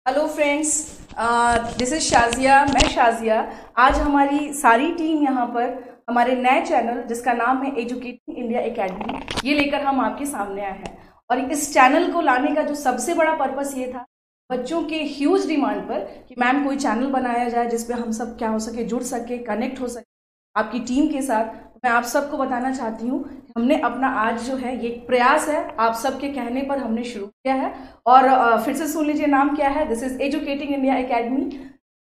Hello friends, this is Shazia. मैं शाज़िया। आज हमारी सारी टीम यहाँ पर हमारे नए चैनल जिसका नाम है एजुकेटिंग इंडिया एकेडमी, ये लेकर हम आपके सामने आए हैं। और इस चैनल को लाने का जो सबसे बड़ा पर्पस ये था, बच्चों के ह्यूज डिमांड पर कि मैम कोई चैनल बनाया जाए जिसपे हम सब क्या हो सके, जुड़ सके, कनेक्ट हो सके आपकी टीम के साथ। मैं आप सबको बताना चाहती हूँ, हमने अपना आज जो है ये प्रयास है, आप सबके कहने पर हमने शुरू किया है। और फिर से सुन लीजिए, नाम क्या है, this is educating India academy.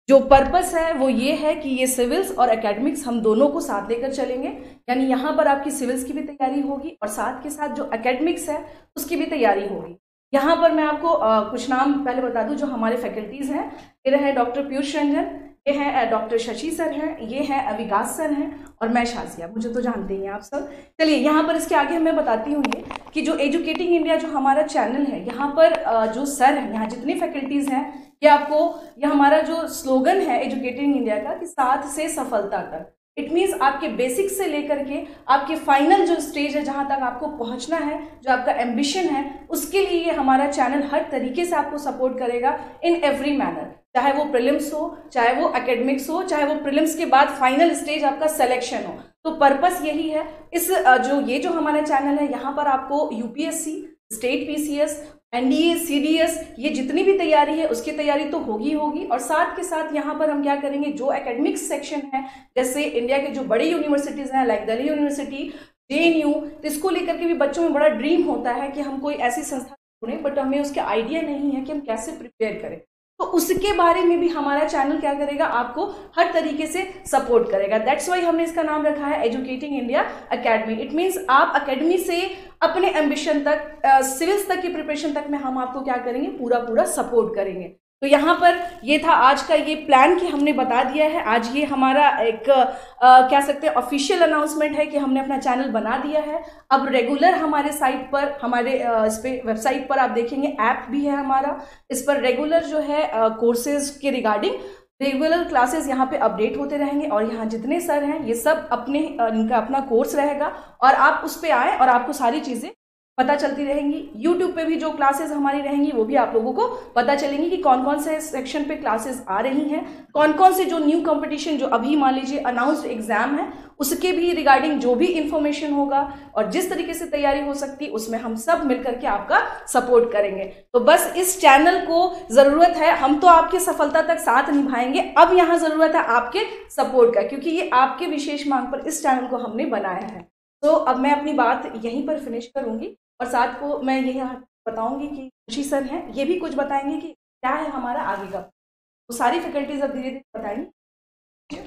जो पर्पस है वो ये है कि ये सिविल्स और एकेडमिक्स हम दोनों को साथ लेकर चलेंगे। यानी यहाँ पर आपकी सिविल्स की भी तैयारी होगी और साथ के साथ जो एकेडमिक्स है उसकी भी तैयारी होगी। यहाँ पर मैं आपको कुछ नाम पहले बता दूं जो हमारे फैकल्टीज हैं। ये रहे डॉक्टर पीयूष रंजन, ये हैं डॉक्टर शशि सर हैं, ये हैं विकास सर हैं, और मैं शाज़िया। मुझे तो जानते ही हैं आप सब। चलिए यहाँ पर इसके आगे मैं बताती हूँ ये कि जो एजुकेटिंग इंडिया जो हमारा चैनल है, यहाँ पर जो सर हैं, यहाँ जितनी फैकल्टीज़ हैं, ये आपको, ये हमारा जो स्लोगन है एजुकेटिंग इंडिया का कि साथ से सफलता तक। इट मीन्स आपके बेसिक से लेकर के आपके फाइनल जो स्टेज है, जहाँ तक आपको पहुँचना है, जो आपका एम्बिशन है, उसके लिए ये हमारा चैनल हर तरीके से आपको सपोर्ट करेगा इन एवरी मैनर। चाहे वो प्रीलिम्स हो, चाहे वो एकेडमिक्स हो, चाहे वो प्रीलिम्स के बाद फाइनल स्टेज आपका सिलेक्शन हो। तो पर्पस यही है। इस ये जो हमारा चैनल है, यहाँ पर आपको UPSC, state PCS, NDA, CDS, ये जितनी भी तैयारी है उसकी तैयारी तो होगी होगी। और साथ के साथ यहाँ पर हम क्या करेंगे, जो एकेडमिक्स सेक्शन है, जैसे इंडिया के जो बड़ी यूनिवर्सिटीज़ हैं लाइक दिल्ली यूनिवर्सिटी, जेएनयू, तो इसको लेकर के भी बच्चों में बड़ा ड्रीम होता है कि हम कोई ऐसी संस्था ढूंढें, बट हमें उसके आइडिया नहीं है कि हम कैसे प्रिपेयर करें। तो उसके बारे में भी हमारा चैनल क्या करेगा, आपको हर तरीके से सपोर्ट करेगा। दैट्स वाई हमने इसका नाम रखा है educating India academy. It means आप एकेडमी से अपने एम्बिशन तक, सिविल्स तक की प्रिपरेशन तक में हम आपको क्या करेंगे, पूरा पूरा सपोर्ट करेंगे। तो यहाँ पर ये था आज का ये प्लान कि हमने बता दिया है। आज ये हमारा एक क्या सकते हैं ऑफिशियल अनाउंसमेंट है कि हमने अपना चैनल बना दिया है। अब रेगुलर हमारे साइट पर, हमारे इस पे वेबसाइट पर आप देखेंगे, ऐप भी है हमारा। इस पर रेगुलर जो है कोर्सेज के रिगार्डिंग रेगुलर क्लासेस यहाँ पे अपडेट होते रहेंगे। और यहाँ जितने सर हैं ये सब अपने इनका अपना कोर्स रहेगा और आप उस पर आए और आपको सारी चीज़ें पता चलती रहेंगी। यूट्यूब पे भी जो क्लासेस हमारी रहेंगी वो भी आप लोगों को पता चलेंगी कि कौन कौन से सेक्शन पे क्लासेस आ रही हैं, कौन कौन से जो न्यू कंपटीशन जो अभी मान लीजिए अनाउंस्ड एग्जाम है उसके भी रिगार्डिंग जो भी इंफॉर्मेशन होगा और जिस तरीके से तैयारी हो सकती है उसमें हम सब मिलकर के आपका सपोर्ट करेंगे। तो बस इस चैनल को ज़रूरत है, हम तो आपकी सफलता तक साथ निभाएंगे, अब यहाँ ज़रूरत है आपके सपोर्ट का, क्योंकि ये आपके विशेष मांग पर इस चैनल को हमने बनाया है। तो अब मैं अपनी बात यहीं पर फिनिश करूँगी और साथ को मैं यही बताऊंगी कि शशि सर हैं, ये भी कुछ बताएंगे कि क्या है हमारा आगे का। वो सारी फैकल्टीज अब धीरे धीरे बताएंगे।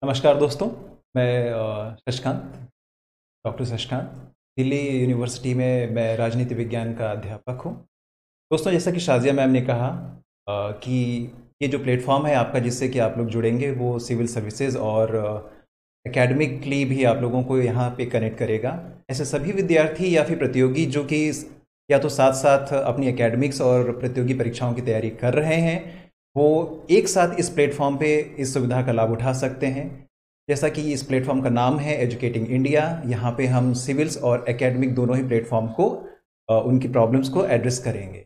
नमस्कार दोस्तों, मैं शशकांत, डॉक्टर शशकांत, दिल्ली यूनिवर्सिटी में मैं राजनीति विज्ञान का अध्यापक हूँ। दोस्तों, जैसा कि शाज़िया मैम ने कहा कि ये जो प्लेटफॉर्म है आपका जिससे कि आप लोग जुड़ेंगे वो सिविल सर्विसेज और एकेडमिकली भी आप लोगों को यहाँ पे कनेक्ट करेगा। ऐसे सभी विद्यार्थी या फिर प्रतियोगी जो कि या तो साथ साथ अपनी एकेडमिक्स और प्रतियोगी परीक्षाओं की तैयारी कर रहे हैं, वो एक साथ इस प्लेटफॉर्म पे इस सुविधा का लाभ उठा सकते हैं। जैसा कि इस प्लेटफॉर्म का नाम है एजुकेटिंग इंडिया, यहाँ पे हम सिविल्स और एकेडमिक दोनों ही प्लेटफॉर्म को उनकी प्रॉब्लम्स को एड्रेस करेंगे।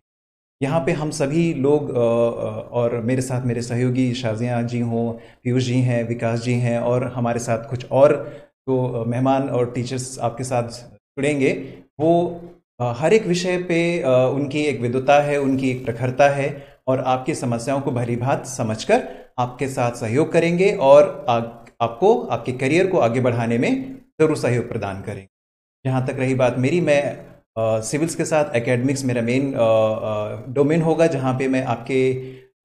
यहाँ पे हम सभी लोग और मेरे साथ मेरे सहयोगी शाज़िया जी हों, पीयूष जी हैं, विकास जी हैं, और हमारे साथ कुछ और जो मेहमान और टीचर्स आपके साथ जुड़ेंगे, वो हर एक विषय पे उनकी एक विद्वता है, उनकी एक प्रखरता है, और आपकी समस्याओं को भली भांति समझकर आपके साथ सहयोग करेंगे और आपको आपके करियर को आगे बढ़ाने में ज़रूर सहयोग प्रदान करेंगे। जहाँ तक रही बात मेरी, मैं सिविल्स के साथ एकेडमिक्स मेरा मेन डोमेन होगा, जहाँ पे मैं आपके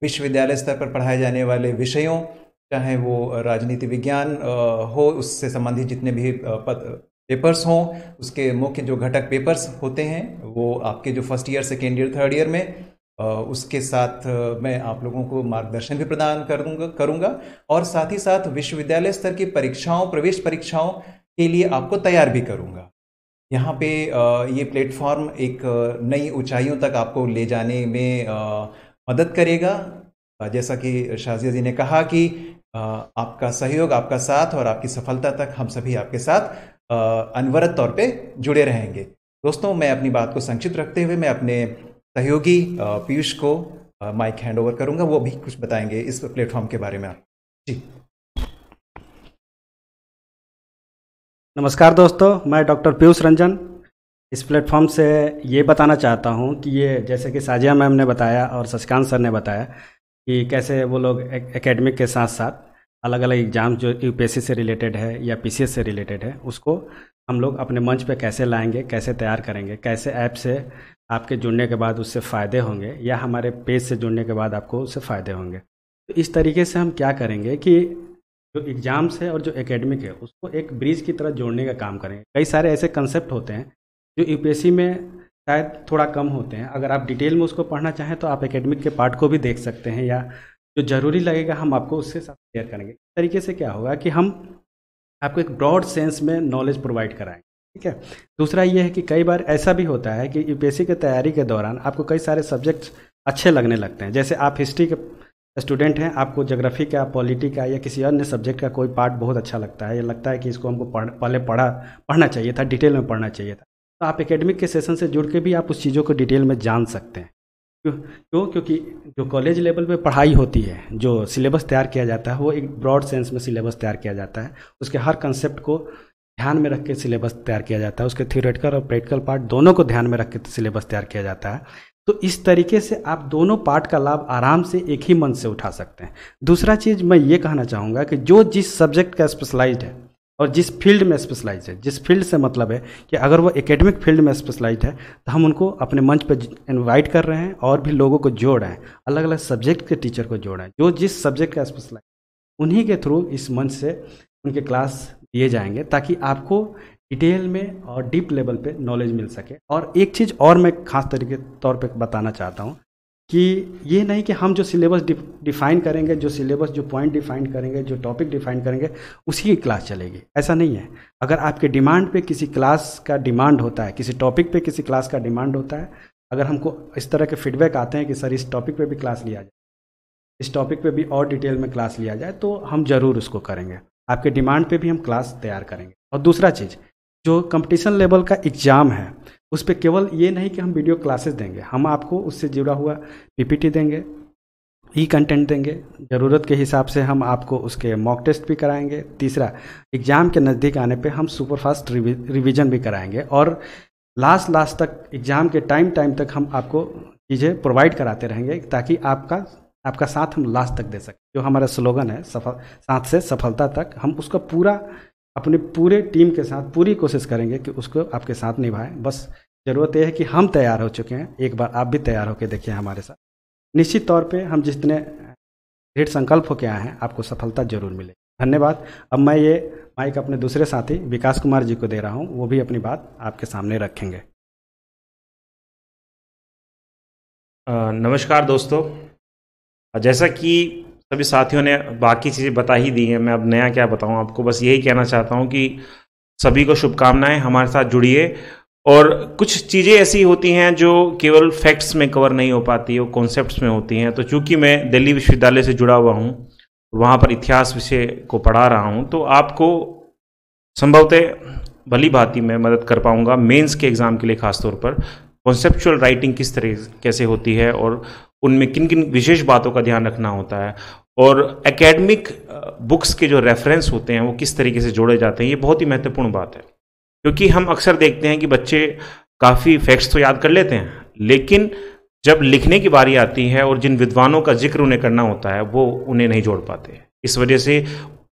विश्वविद्यालय स्तर पर पढ़ाए जाने वाले विषयों, चाहे वो राजनीति विज्ञान हो, उससे संबंधित जितने भी पेपर्स हों, उसके मुख्य जो घटक पेपर्स होते हैं वो आपके जो first year, second year, third year में, उसके साथ मैं आप लोगों को मार्गदर्शन भी प्रदान करूँगा और साथ ही साथ विश्वविद्यालय स्तर की परीक्षाओं, प्रवेश परीक्षाओं के लिए आपको तैयार भी करूँगा। यहाँ पे ये प्लेटफॉर्म एक नई ऊंचाइयों तक आपको ले जाने में मदद करेगा। जैसा कि शाज़िया जी ने कहा कि आपका सहयोग, आपका साथ और आपकी सफलता तक हम सभी आपके साथ अनवरत तौर पे जुड़े रहेंगे। दोस्तों, मैं अपनी बात को संक्षिप्त रखते हुए मैं अपने सहयोगी पीयूष को माइक हैंड ओवर करूंगा, वो भी कुछ बताएंगे इस प्लेटफॉर्म के बारे में। आप जी। नमस्कार दोस्तों, मैं डॉक्टर पीयूष रंजन इस प्लेटफॉर्म से ये बताना चाहता हूँ कि ये जैसे कि साजिया मैम ने बताया और शशिकांत सर ने बताया कि कैसे वो लोग एकेडमिक के साथ साथ अलग अलग एग्ज़ाम जो यूपीएससी से रिलेटेड है या पीसीएस से रिलेटेड है उसको हम लोग अपने मंच पे कैसे लाएंगे, कैसे तैयार करेंगे, कैसे ऐप से आपके जुड़ने के बाद उससे फ़ायदे होंगे या हमारे पेज से जुड़ने के बाद आपको उससे फ़ायदे होंगे। तो इस तरीके से हम क्या करेंगे कि जो एग्ज़ाम्स है और जो एकेडमिक है उसको एक ब्रिज की तरह जोड़ने का काम करेंगे। कई सारे ऐसे कंसेप्ट होते हैं जो यूपीएससी में शायद थोड़ा कम होते हैं, अगर आप डिटेल में उसको पढ़ना चाहें तो आप एकेडमिक के पार्ट को भी देख सकते हैं, या जो ज़रूरी लगेगा हम आपको उसके साथ शेयर करेंगे। इस तरीके से क्या होगा कि हम आपको एक ब्रॉड सेंस में नॉलेज प्रोवाइड कराएंगे, ठीक है। दूसरा ये है कि कई बार ऐसा भी होता है कि यूपीएससी की तैयारी के दौरान आपको कई सारे सब्जेक्ट्स अच्छे लगने लगते हैं। जैसे आप हिस्ट्री के स्टूडेंट हैं, आपको ज्योग्राफी का, पॉलिटी का या किसी अन्य सब्जेक्ट का कोई पार्ट बहुत अच्छा लगता है, या लगता है कि इसको हमको पहले पढ़ना चाहिए था, डिटेल में पढ़ना चाहिए था, तो आप एकेडमिक के सेशन से जुड़ के भी आप उस चीज़ों को डिटेल में जान सकते हैं। क्यों? क्योंकि जो कॉलेज लेवल पे पढ़ाई होती है, जो सिलेबस तैयार किया जाता है वो एक ब्रॉड सेंस में सिलेबस तैयार किया जाता है। उसके हर कंसेप्ट को ध्यान में रख के सिलेबस तैयार किया जाता है, उसके थ्योरेटिकल और प्रैक्टिकल पार्ट दोनों को ध्यान में रख के सिलेबस तैयार किया जाता है। तो इस तरीके से आप दोनों पार्ट का लाभ आराम से एक ही मंच से उठा सकते हैं। दूसरा चीज़ मैं ये कहना चाहूँगा कि जो जिस सब्जेक्ट का स्पेशलाइज्ड है और जिस फील्ड में स्पेशलाइज है, जिस फील्ड से मतलब है कि अगर वो एकेडमिक फील्ड में स्पेशलाइज है तो हम उनको अपने मंच पर इनवाइट कर रहे हैं और भी लोगों को जोड़ रहे हैं, अलग अलग सब्जेक्ट के टीचर को जोड़ रहे हैं जो जिस सब्जेक्ट का स्पेशलाइज, उन्हीं के थ्रू इस मंच से उनके क्लास दिए जाएंगे ताकि आपको डिटेल में और डीप लेवल पे नॉलेज मिल सके। और एक चीज़ और मैं खास तरीके तौर पे बताना चाहता हूँ कि ये नहीं कि हम जो सिलेबस डिफाइन करेंगे, जो सिलेबस जो पॉइंट डिफाइन करेंगे, जो टॉपिक डिफाइन करेंगे उसी की क्लास चलेगी, ऐसा नहीं है। अगर आपके डिमांड पे किसी क्लास का डिमांड होता है, किसी टॉपिक पे किसी क्लास का डिमांड होता है, अगर हमको इस तरह के फीडबैक आते हैं कि सर इस टॉपिक पे भी क्लास लिया जाए, इस टॉपिक पे भी और डिटेल में क्लास लिया जाए, तो हम ज़रूर उसको करेंगे। आपके डिमांड पे भी हम क्लास तैयार करेंगे। और दूसरा चीज़, जो कंपटीशन लेवल का एग्ज़ाम है उस पर केवल ये नहीं कि हम वीडियो क्लासेस देंगे, हम आपको उससे जुड़ा हुआ पीपीटी देंगे, ई कंटेंट देंगे, ज़रूरत के हिसाब से हम आपको उसके मॉक टेस्ट भी कराएंगे। तीसरा, एग्ज़ाम के नज़दीक आने पे हम सुपरफास्ट रिवीजन भी कराएंगे। और लास्ट तक एग्ज़ाम के टाइम तक हम आपको चीज़ें प्रोवाइड कराते रहेंगे ताकि आपका साथ हम लास्ट तक दे सकें। जो हमारा स्लोगन है साथ से सफलता तक, हम उसका पूरा अपने पूरे टीम के साथ पूरी कोशिश करेंगे कि उसको आपके साथ निभाएं। बस ज़रूरत यह है कि हम तैयार हो चुके हैं, एक बार आप भी तैयार होकर देखिए हमारे साथ। निश्चित तौर पे हम जितने दृढ़ संकल्प होकर आए हैं आपको सफलता जरूर मिलेगी। धन्यवाद। अब मैं ये माइक अपने दूसरे साथी विकास कुमार जी को दे रहा हूँ, वो भी अपनी बात आपके सामने रखेंगे। नमस्कार दोस्तों, जैसा कि सभी साथियों ने बाकी चीज़ें बता ही दी हैं, मैं अब नया क्या बताऊं आपको। बस यही कहना चाहता हूं कि सभी को शुभकामनाएं, हमारे साथ जुड़िए। और कुछ चीज़ें ऐसी होती हैं जो केवल फैक्ट्स में कवर नहीं हो पाती, वो कॉन्सेप्ट्स में होती हैं। तो चूंकि मैं दिल्ली विश्वविद्यालय से जुड़ा हुआ हूं, वहाँ पर इतिहास विषय को पढ़ा रहा हूं, तो आपको संभवतः भली भांति मैं मदद कर पाऊंगा मेंस के एग्ज़ाम के लिए। खासतौर पर कॉन्सेप्चुअल राइटिंग किस तरह कैसे होती है और उनमें किन किन विशेष बातों का ध्यान रखना होता है, और एकेडमिक बुक्स के जो रेफरेंस होते हैं वो किस तरीके से जोड़े जाते हैं, ये बहुत ही महत्वपूर्ण बात है। क्योंकि हम अक्सर देखते हैं कि बच्चे काफ़ी फैक्ट्स तो याद कर लेते हैं, लेकिन जब लिखने की बारी आती है और जिन विद्वानों का जिक्र उन्हें करना होता है वो उन्हें नहीं जोड़ पाते। इस वजह से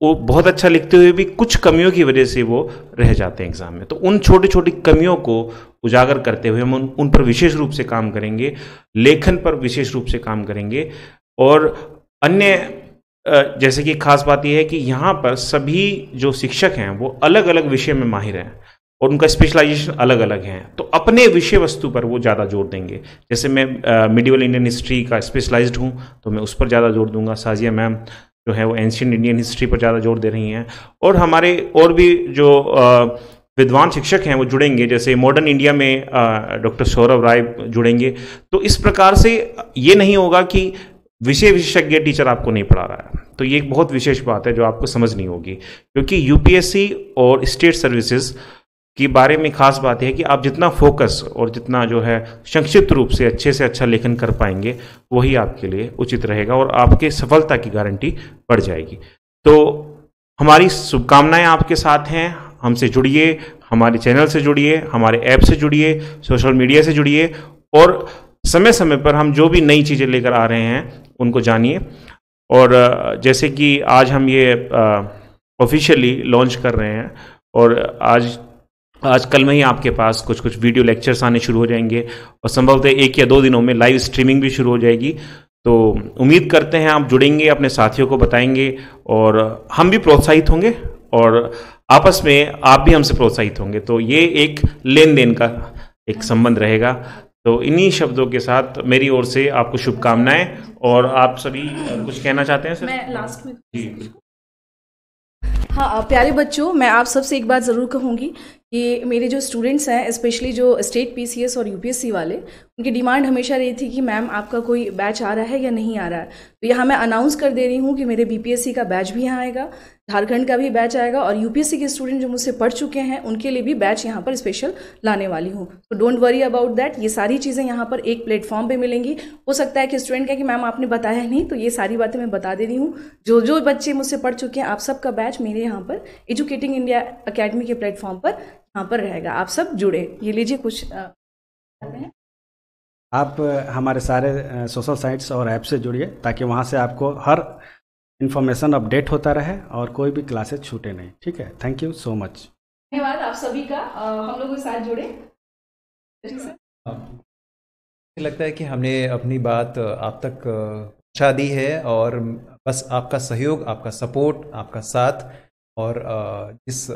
वो बहुत अच्छा लिखते हुए भी कुछ कमियों की वजह से वो रह जाते हैं एग्जाम में। तो उन छोटी छोटी कमियों को उजागर करते हुए हम उन पर विशेष रूप से काम करेंगे, लेखन पर विशेष रूप से काम करेंगे। और अन्य जैसे कि खास बात यह है कि यहाँ पर सभी जो शिक्षक हैं वो अलग अलग विषय में माहिर हैं और उनका स्पेशलाइजेशन अलग अलग है, तो अपने विषय वस्तु पर वो ज़्यादा जोर देंगे। जैसे मैं मिडिवल इंडियन हिस्ट्री का स्पेशलाइज्ड हूँ तो मैं उस पर ज़्यादा जोर दूंगा। साजिया मैम जो है वो एंशिएंट इंडियन हिस्ट्री पर ज़्यादा जोर दे रही हैं, और हमारे और भी जो विद्वान शिक्षक हैं वो जुड़ेंगे। जैसे मॉडर्न इंडिया में डॉक्टर सौरभ राय जुड़ेंगे। तो इस प्रकार से ये नहीं होगा कि विषय विशेषज्ञ टीचर आपको नहीं पढ़ा रहा है। तो ये एक बहुत विशेष बात है जो आपको समझनी होगी, क्योंकि यूपीएससी और स्टेट सर्विसेज के बारे में खास बात यह है कि आप जितना फोकस और जितना जो है संक्षिप्त रूप से अच्छा लेखन कर पाएंगे वही आपके लिए उचित रहेगा और आपके सफलता की गारंटी बढ़ जाएगी। तो हमारी शुभकामनाएं आपके साथ हैं। हमसे जुड़िए, हमारे चैनल से जुड़िए, हमारे ऐप से जुड़िए, सोशल मीडिया से जुड़िए और समय समय पर हम जो भी नई चीज़ें लेकर आ रहे हैं उनको जानिए। और जैसे कि आज हम ये ऑफिशियली लॉन्च कर रहे हैं और आज कल में ही आपके पास कुछ वीडियो लेक्चर्स आने शुरू हो जाएंगे और संभवतः 1 या 2 दिनों में लाइव स्ट्रीमिंग भी शुरू हो जाएगी। तो उम्मीद करते हैं आप जुड़ेंगे, अपने साथियों को बताएंगे और हम भी प्रोत्साहित होंगे और आपस में आप भी हमसे प्रोत्साहित होंगे। तो ये एक लेन देन का एक संबंध रहेगा। तो इन्हीं शब्दों के साथ मेरी ओर से आपको शुभकामनाएं। और आप सभी कुछ कहना चाहते हैं सर? मैं लास्ट में जी। हाँ प्यारे बच्चों, मैं आप सबसे एक बात ज़रूर कहूँगी कि मेरे जो स्टूडेंट्स हैं, स्पेशली जो स्टेट पीसीएस और यूपीएससी वाले, उनकी डिमांड हमेशा रही थी कि मैम आपका कोई बैच आ रहा है या नहीं आ रहा है। तो यहाँ मैं अनाउंस कर दे रही हूँ कि मेरे बीपीएससी का बैच भी यहाँ आएगा, झारखंड का भी बैच आएगा और यूपीएससी के स्टूडेंट जो मुझसे पढ़ चुके हैं उनके लिए भी बैच यहाँ पर स्पेशल लाने वाली हूँ। तो डोंट वरी अबाउट दैट। ये सारी चीज़ें यहाँ पर एक प्लेटफॉर्म पे मिलेंगी। हो सकता है कि स्टूडेंट कहे कि मैम आपने बताया नहीं, तो ये सारी बातें मैं बता दे रही हूँ। जो बच्चे मुझसे पढ़ चुके हैं, आप सबका बैच मेरे यहाँ पर एजुकेटिंग इंडिया अकेडमी के प्लेटफॉर्म पर यहाँ पर रहेगा। आप सब जुड़े। ये लीजिए कुछ आप हमारे सारे सोशल साइट्स और ऐप से जुड़िए ताकि वहाँ से आपको हर इन्फॉर्मेशन अपडेट होता रहे और कोई भी क्लासेस छूटे नहीं। ठीक है, थैंक यू सो मच। धन्यवाद आप सभी का। हम लोग के साथ जुड़े। मुझे लगता है कि हमने अपनी बात आप तक पहुंचा दी है और बस आपका सहयोग, आपका सपोर्ट, आपका साथ और जिस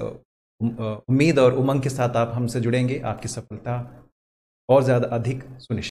उम्मीद और उमंग के साथ आप हमसे जुड़ेंगे, आपकी सफलता और ज़्यादा अधिक सुनिश्चित